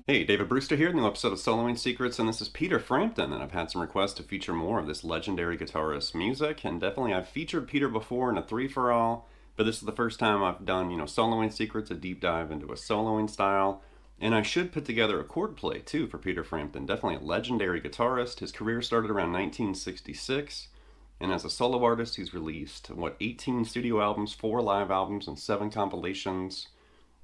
Hey, David Brewster here, new episode of Soloing Secrets, and this is Peter Frampton, and I've had some requests to feature more of this legendary guitarist's music, and definitely I've featured Peter before in a three-for-all, but this is the first time I've done, Soloing Secrets, a deep dive into a soloing style, and I should put together a chord play, too, for Peter Frampton. Definitely a legendary guitarist. His career started around 1966, and as a solo artist, he's released, 18 studio albums, 4 live albums, and 7 compilations.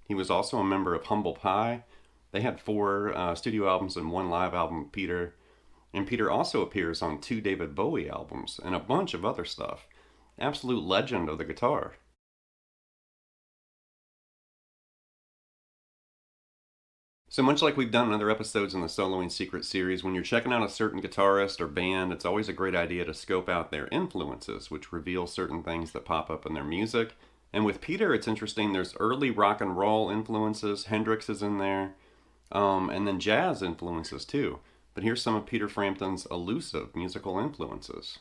He was also a member of Humble Pie. They had 4 studio albums and 1 live album with Peter. And Peter also appears on 2 David Bowie albums and a bunch of other stuff. Absolute legend of the guitar. So much like we've done in other episodes in the Soloing Secret series, when you're checking out a certain guitarist or band, it's always a great idea to scope out their influences, which reveal certain things that pop up in their music. And with Peter, it's interesting, there's early rock and roll influences. Hendrix is in there. And then jazz influences too. But here's some of Peter Frampton's elusive musical influences.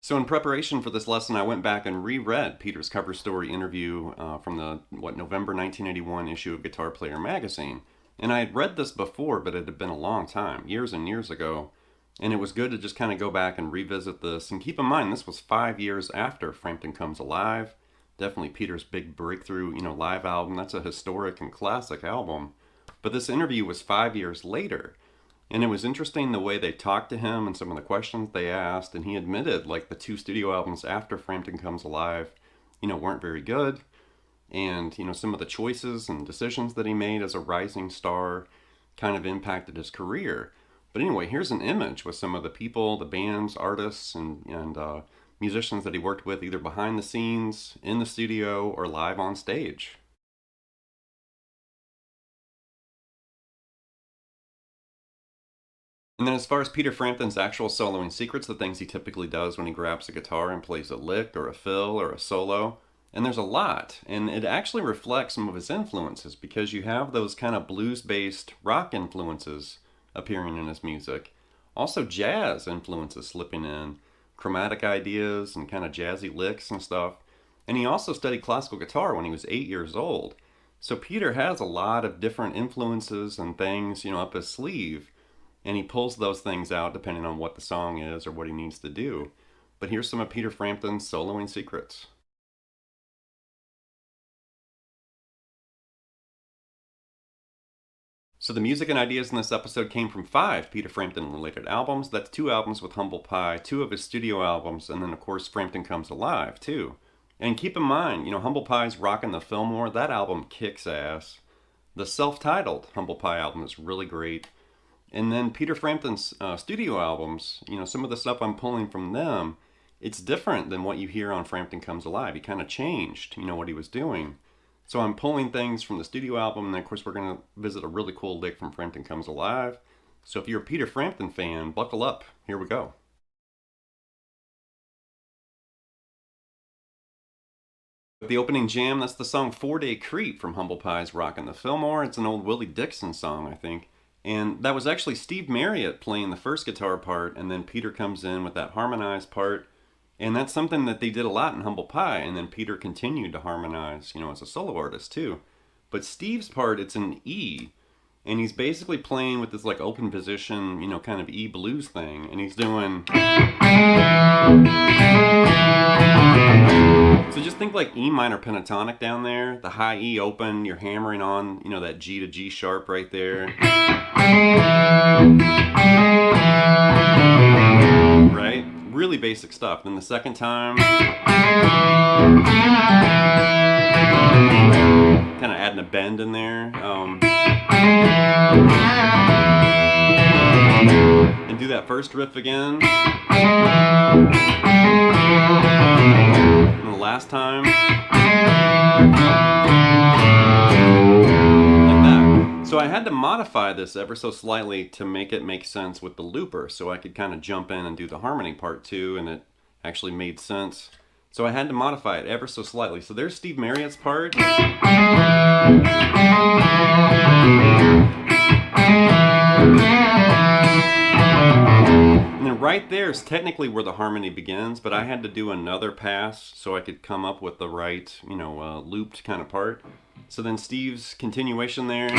So in preparation for this lesson, I went back and reread Peter's cover story interview from the, November 1981 issue of Guitar Player magazine. And I had read this before, but it had been a long time, years and years ago. And it was good to just kind of go back and revisit this. And keep in mind, this was 5 years after Frampton Comes Alive. Definitely Peter's big breakthrough, live album. That's a historic and classic album. But this interview was 5 years later. And it was interesting the way they talked to him and some of the questions they asked. And he admitted, like, the 2 studio albums after Frampton Comes Alive, weren't very good. And, some of the choices and decisions that he made as a rising star kind of impacted his career. But anyway, here's an image with some of the people, the bands, artists, and musicians that he worked with either behind the scenes, in the studio, or live on stage. And then as far as Peter Frampton's actual soloing secrets, the things he typically does when he grabs a guitar and plays a lick or a fill or a solo, and there's a lot, and it actually reflects some of his influences because you have those kind of blues-based rock influences appearing in his music. Also jazz influences slipping in, chromatic ideas and kind of jazzy licks and stuff. And he also studied classical guitar when he was 8 years old. So Peter has a lot of different influences and things, up his sleeve. And he pulls those things out depending on what the song is or what he needs to do. But here's some of Peter Frampton's soloing secrets. So the music and ideas in this episode came from 5 Peter Frampton-related albums. That's 2 albums with Humble Pie, 2 of his studio albums, and then of course Frampton Comes Alive too. And keep in mind, Humble Pie's Rockin' the Fillmore, that album kicks ass. The self-titled Humble Pie album is really great. And then Peter Frampton's studio albums, some of the stuff I'm pulling from them, it's different than what you hear on Frampton Comes Alive. He kind of changed, what he was doing. So I'm pulling things from the studio album, and then of course we're going to visit a really cool lick from Frampton Comes Alive. So if you're a Peter Frampton fan, buckle up. Here we go. The opening jam, that's the song 4-Day Creep from Humble Pie's Rockin' the Fillmore. It's an old Willie Dixon song, I think. And that was actually Steve Marriott playing the first guitar part, and then Peter comes in with that harmonized part. And that's something that they did a lot in Humble Pie, and then Peter continued to harmonize, as a solo artist too. But Steve's part, it's an E, and he's basically playing with this like open position, kind of E blues thing, and he's doing... So just think like E minor pentatonic down there, the high E open, you're hammering on, that G to G sharp right there. Right? Really basic stuff. Then the second time, kind of adding a bend in there. And do that first riff again. And the last time. Like that. So I had to modify this ever so slightly to make it make sense with the looper, so I could kind of jump in and do the harmony part too, and it actually made sense. So I had to modify it ever so slightly. So there's Steve Marriott's part. And then then right there is technically where the harmony begins, but I had to do another pass so I could come up with the right, you know, looped kind of part. So then Steve's continuation there.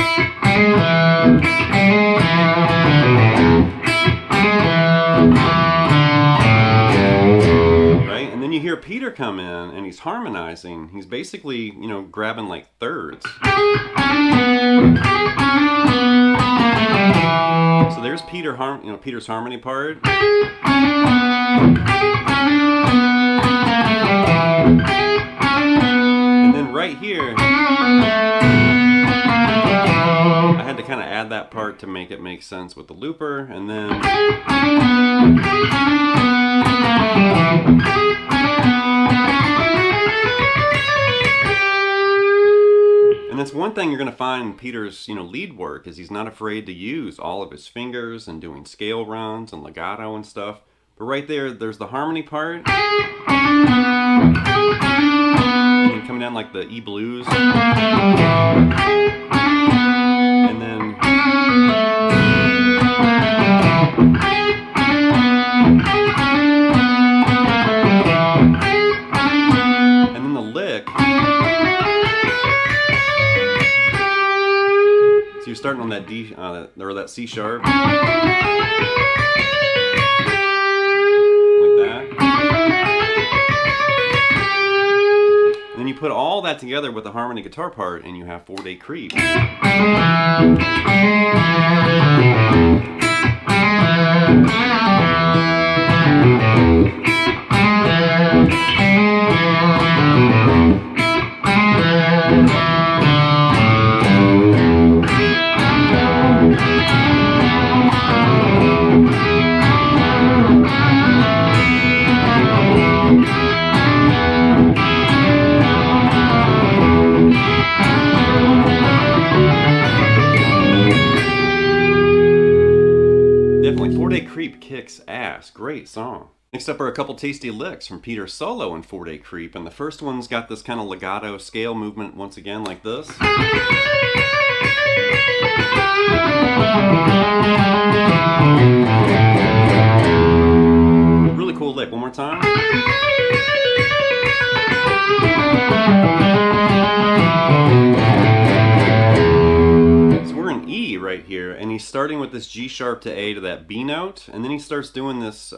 Right? And then you hear Peter come in and he's harmonizing. He's basically, you know, grabbing like thirds. So there's Peter's harmony part. And then right here, I had to kind of add that part to make it make sense with the looper, and then that's one thing you're going to find in Peter's, you know, lead work is he's not afraid to use all of his fingers and doing scale runs and legato and stuff. But right there, there's the harmony part. And then coming down like the E blues. And then the lick. So you're starting on that D or that C sharp. Like that. And then you put all that together with the harmony guitar part and you have 4-Day Creep. Definitely, 4-Day Creep kicks ass. Great song. Next up are a couple tasty licks from Peter's solo in 4-Day Creep, and the first one's got this kind of legato scale movement once again like this. Really cool lick. One more time. E right here, and he's starting with this G sharp to A to that B note, and then he starts doing this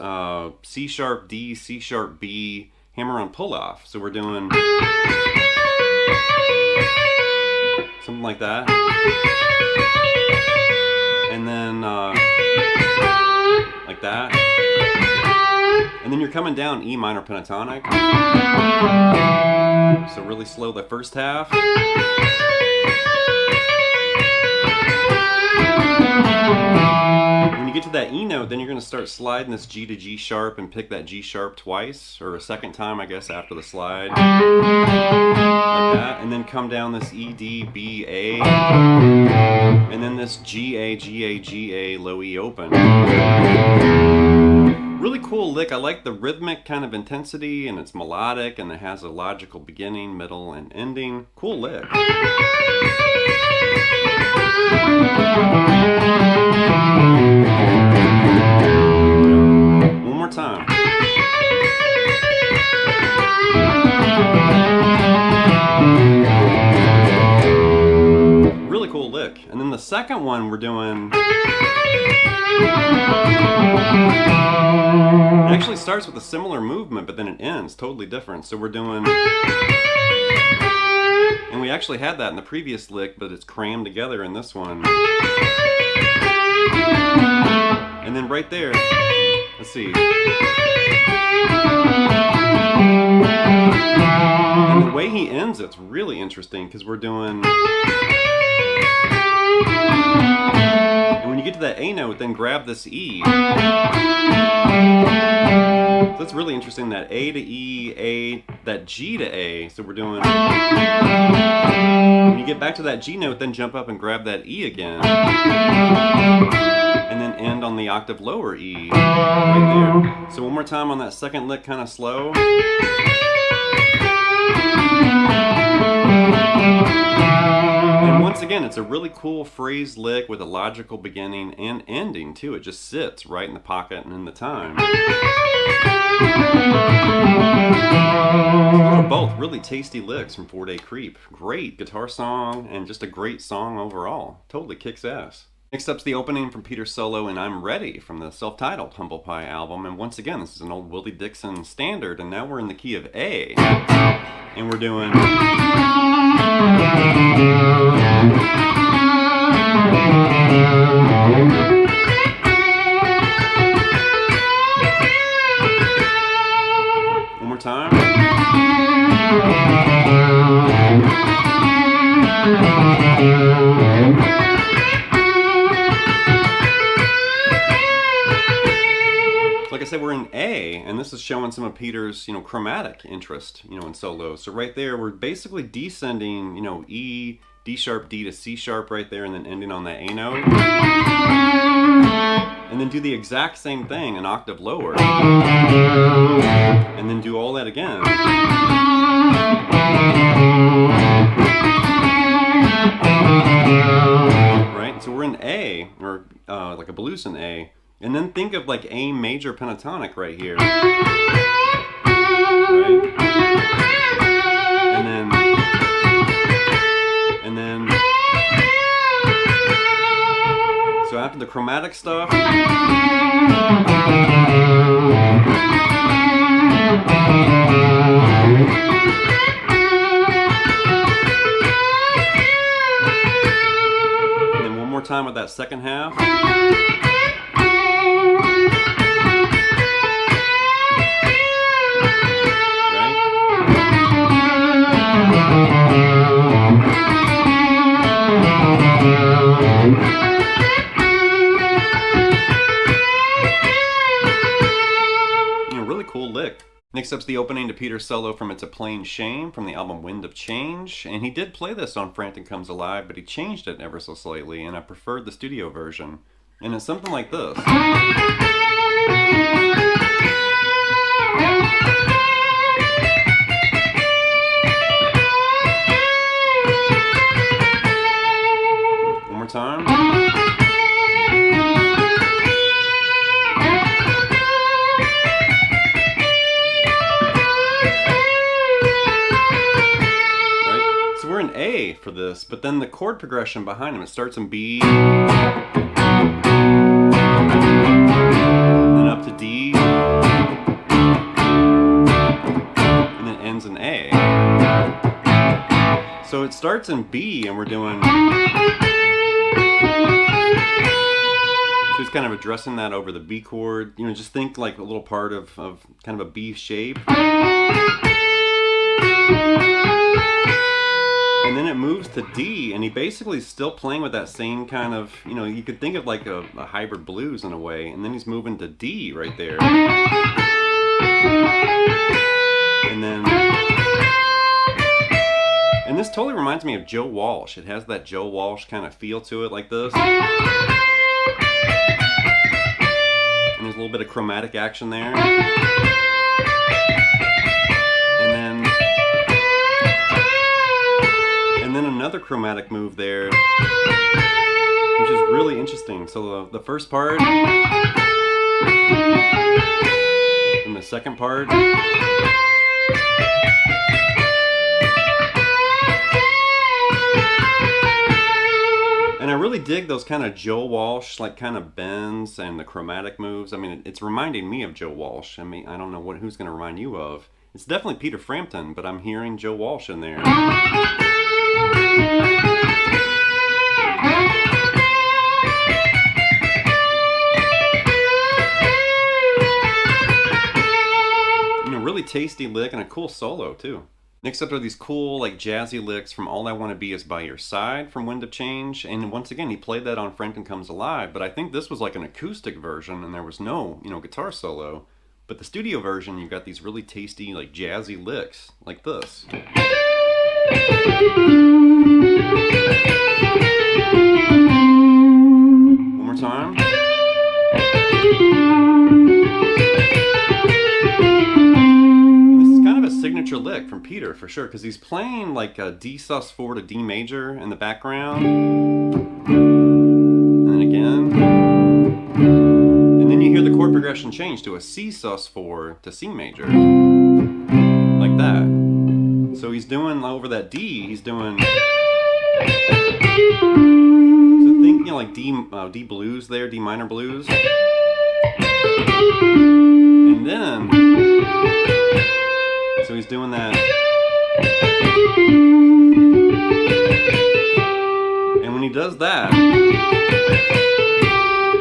C sharp D, C sharp B hammer on pull off. So we're doing something like that, and then like that, and then you're coming down E minor pentatonic. So really slow the first half. When you get to that E note, then you're going to start sliding this G to G sharp and pick that G sharp twice, or a second time, I guess, after the slide. Like that. And then come down this E, D, B, A. And then this G, A, G, A, G, A, low E open. Really cool lick. I like the rhythmic kind of intensity, and it's melodic, and it has a logical beginning, middle, and ending. Cool lick. One more time. Really cool lick. And then the second one we're doing, it actually starts with a similar movement, but then it ends totally different. So we're doing, and we actually had that in the previous lick, but it's crammed together in this one. And then right there, let's see. And the way he ends it's really interesting because we're doing, and when you get to that A note, then grab this E. So that's really interesting, that A to E, A, that G to A. So we're doing, when you get back to that G note, then jump up and grab that E again. And then end on the octave lower E right there. So one more time on that second lick, kind of slow. And once again, again, it's a really cool phrase lick with a logical beginning and ending too. It just sits right in the pocket and in the time. They're both really tasty licks from 4 Day Creep. Great guitar song and just a great song overall. Totally kicks ass. Next up's the opening from Peter's solo in I'm Ready from the self-titled Humble Pie album. And once again, this is an old Willie Dixon standard, and now we're in the key of A. And we're doing... One more time. Like I said, we're in A, and this is showing some of Peter's, chromatic interest, in solos. So right there, we're basically descending, E, D sharp, D to C sharp right there, and then ending on that A note. And then do the exact same thing an octave lower. And then do all that again. Right? So we're in A, or like a blues in A. And then think of like A major pentatonic right here. Right? And then so after the chromatic stuff, and then one more time with that second half. Really cool lick. Next up's the opening to Peter's solo from It's a Plain Shame from the album Wind of Change. And he did play this on Frampton Comes Alive, but he changed it ever so slightly, and I preferred the studio version. And it's something like this. One more time. We're in A for this, but then the chord progression behind him, it starts in B, then up to D, and then ends in A. So it starts in B, and we're doing... So he's kind of addressing that over the B chord. Just think like a little part of kind of a B shape. And then it moves to D, and he basically is still playing with that same kind of, you could think of like a hybrid blues in a way, and then he's moving to D right there. And this totally reminds me of Joe Walsh. It has that Joe Walsh kind of feel to it, like this. And there's a little bit of chromatic action there. And then another chromatic move there, which is really interesting. So the first part, and the second part, and I really dig those kind of Joe Walsh, like kind of bends and the chromatic moves. I mean, it's reminding me of Joe Walsh. I mean, I don't know who's going to remind you of. It's definitely Peter Frampton, but I'm hearing Joe Walsh in there. Really tasty lick and a cool solo too. Next up are these cool like jazzy licks from All I Want to Be Is By Your Side from Wind of Change, and once again he played that on Frampton Comes Alive, but I think this was like an acoustic version and there was no guitar solo. But the studio version, you've got these really tasty like jazzy licks like this. One more time. signature lick from Peter for sure, because he's playing like a D sus4 to D major in the background, and then again, and then you hear the chord progression change to a C sus4 to C major, like that. So he's doing over that D, he's doing, so think, you know, like D blues there, D minor blues. And then, so he's doing that. And when he does that,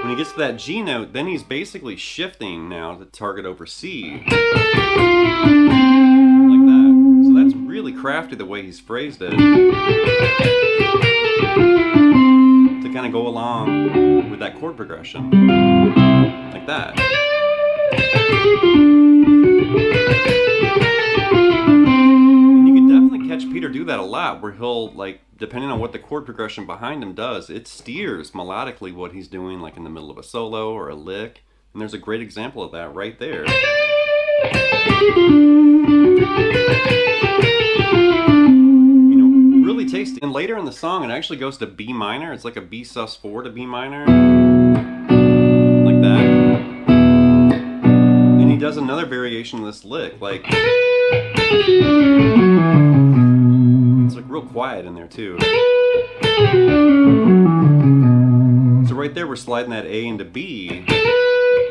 when he gets to that G note, then he's basically shifting now to target over C. That's really crafty the way he's phrased it, to kind of go along with that chord progression, like that. And you can definitely catch Peter do that a lot, where he'll, like, depending on what the chord progression behind him does, it steers melodically what he's doing, like in the middle of a solo or a lick. And there's a great example of that right there. Really tasty. And later in the song, it actually goes to B minor. It's like a B sus4 to B minor, like that. And he does another variation of this lick, like, it's like real quiet in there too. So right there, we're sliding that A into B,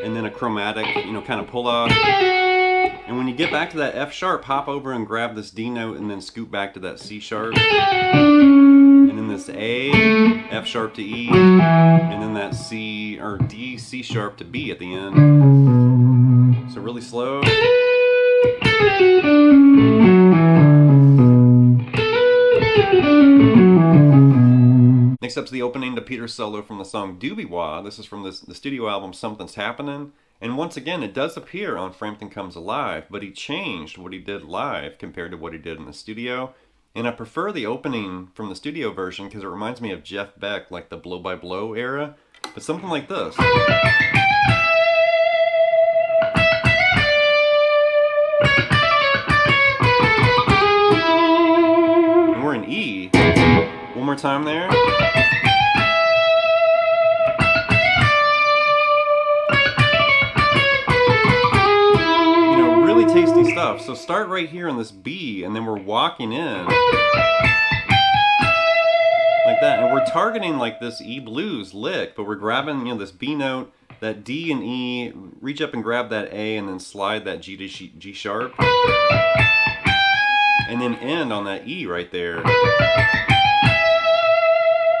and then a chromatic, you know, kind of pull off. And when you get back to that F sharp, hop over and grab this D note and then scoot back to that C sharp. And then this A, F sharp to E, and then that C, or D, C sharp to B at the end. So really slow. Next up's the opening to Peter's solo from the song Doobie Wah. This is from the studio album Something's Happening. And once again, it does appear on Frampton Comes Alive, but he changed what he did live compared to what he did in the studio. And I prefer the opening from the studio version because it reminds me of Jeff Beck, like the Blow by Blow era, but something like this. And we're in E. One more time there. Tasty stuff. So start right here on this B, and then we're walking in like that, and we're targeting like this E blues lick, but we're grabbing, you know, this B note, that D and E, reach up and grab that A, and then slide that G to G sharp, and then end on that E right there,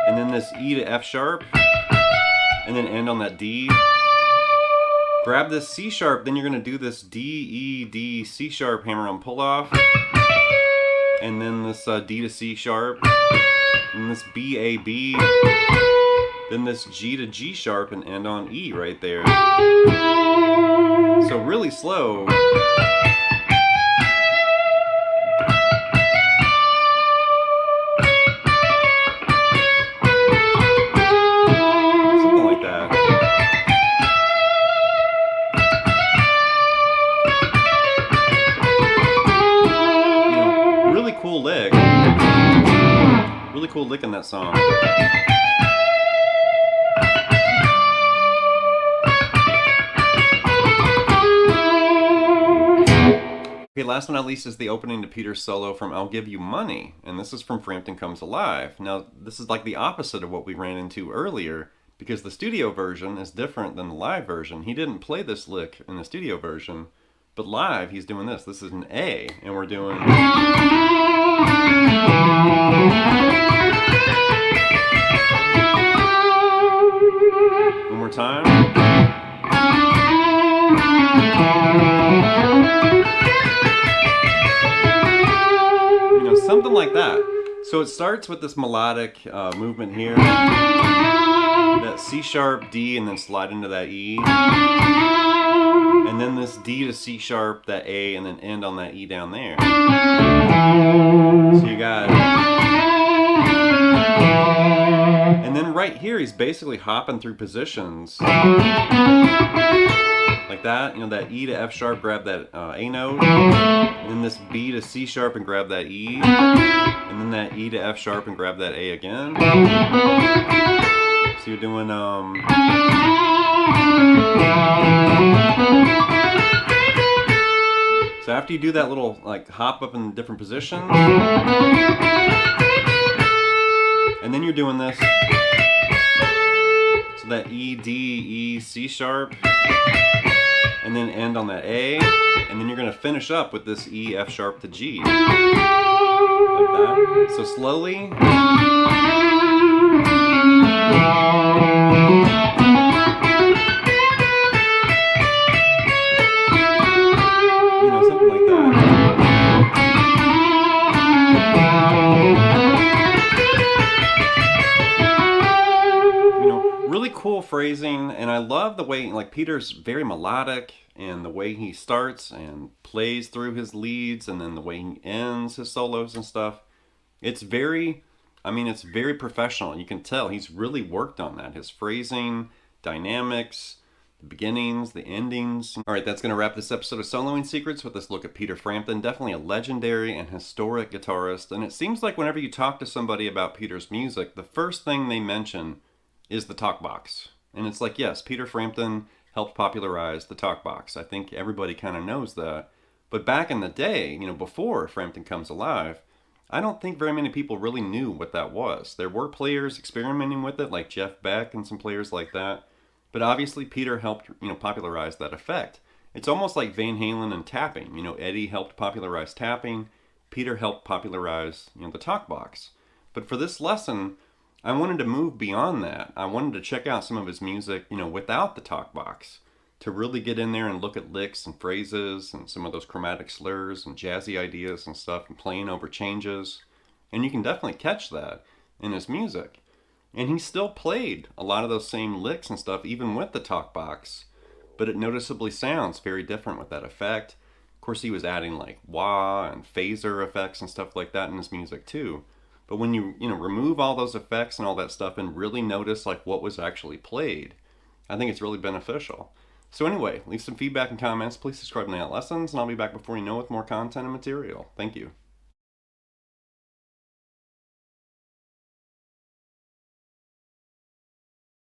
and then this E to F sharp, and then end on that D. Grab this C sharp, then you're going to do this D, E, D, C sharp hammer on pull off, and then this D to C sharp, and this B, A, B, then this G to G sharp, and end on E right there. So really slow. Something like that. Cool lick. Really cool lick in that song. Okay, last but not least is the opening to Peter's solo from I'll Give You Money, and this is from Frampton Comes Alive. Now, this is like the opposite of what we ran into earlier, because the studio version is different than the live version. He didn't play this lick in the studio version, but live he's doing this. This is an A, and we're doing... One more time. You know, something like that. So it starts with this melodic movement here. That C sharp, D, and then slide into that E. And then this D to C sharp, that A, and then end on that E down there. So you got... And then right here, he's basically hopping through positions. like that. You know, that E to F sharp, grab that A note, and then this B to C sharp and grab that E, and then that E to F sharp and grab that A again. So you're doing so after you do that little like hop up in different positions, and then you're doing this. So that E, D, E, C sharp, and then end on that A, and then you're going to finish up with this E, F sharp to G. Like that. So slowly. You know, something like that. You know, really cool phrasing, and I love the way, like, Peter's very melodic, and the way he starts and plays through his leads, and then the way he ends his solos and stuff. It's very, I mean, it's very professional. You can tell he's really worked on that. His phrasing, dynamics, the beginnings, the endings. All right, that's going to wrap this episode of Soloing Secrets with this look at Peter Frampton. Definitely a legendary and historic guitarist. And it seems like whenever you talk to somebody about Peter's music, the first thing they mention is the talk box. And it's like, yes, Peter Frampton helped popularize the talk box. I think everybody kind of knows that. But back in the day, you know, before Frampton comes alive, I don't think very many people really knew what that was. There were players experimenting with it, like Jeff Beck and some players like that. But obviously Peter helped, you know, popularize that effect. It's almost like Van Halen and tapping. You know, Eddie helped popularize tapping. Peter helped popularize, you know, the talk box. But for this lesson, I wanted to move beyond that. I wanted to check out some of his music, you know, without the talk box, to really get in there and look at licks and phrases and some of those chromatic slurs and jazzy ideas and stuff, and playing over changes. And you can definitely catch that in his music. And he still played a lot of those same licks and stuff, even with the talk box, but it noticeably sounds very different with that effect. Of course, he was adding like wah and phaser effects and stuff like that in his music too. But when you know, remove all those effects and all that stuff and really notice like what was actually played, I think it's really beneficial. So anyway, leave some feedback and comments. Please subscribe to Night Lessons, and I'll be back before you know with more content and material. Thank you.